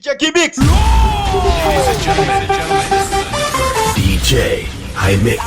Ak Giymixx. DJ Giymixx.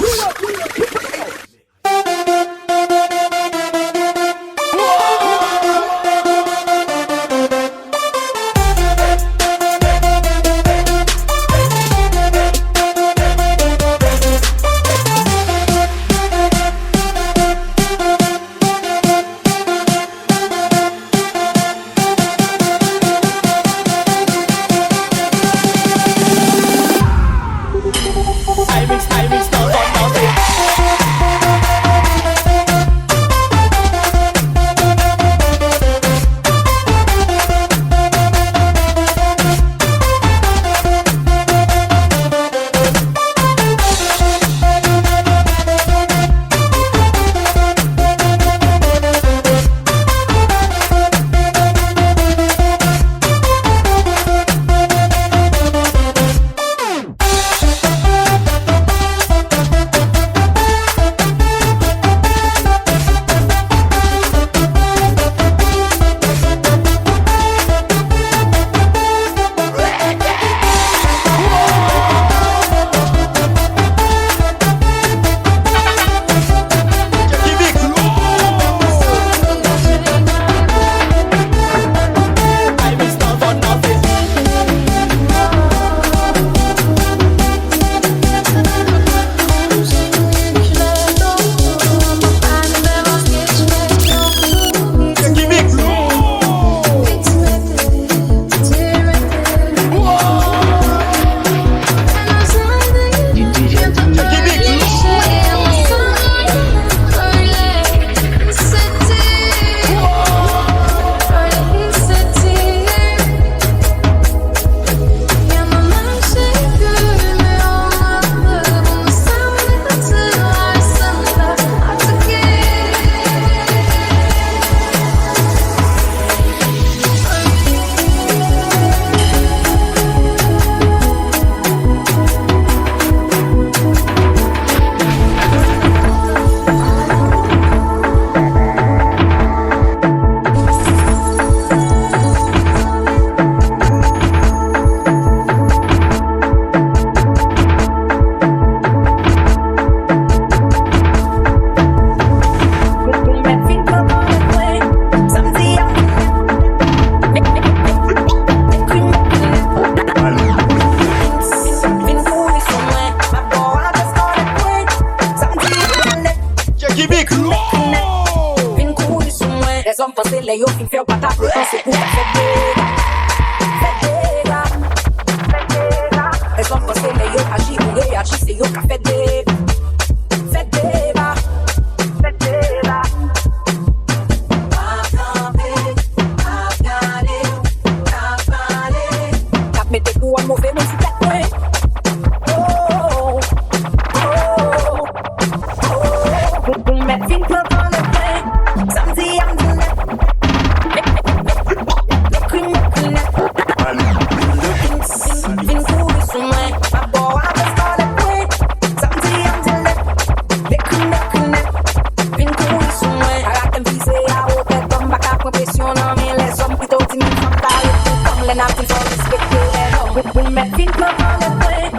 Eu fin fè ou pata pou panse pou ta fè dega. Fè dega. Fè dega. Rezon panse le yo agi ou reagi se yo ka fè dega. Fè dega. Fè dega. Ap kampe, ap gade, ap pale. Kap mette kou an mouve men si tek kwen. Oh, oh, oh. Pou met fin klop an le plen. Samedi am dine. Nothing for respect, we met fin club on the way.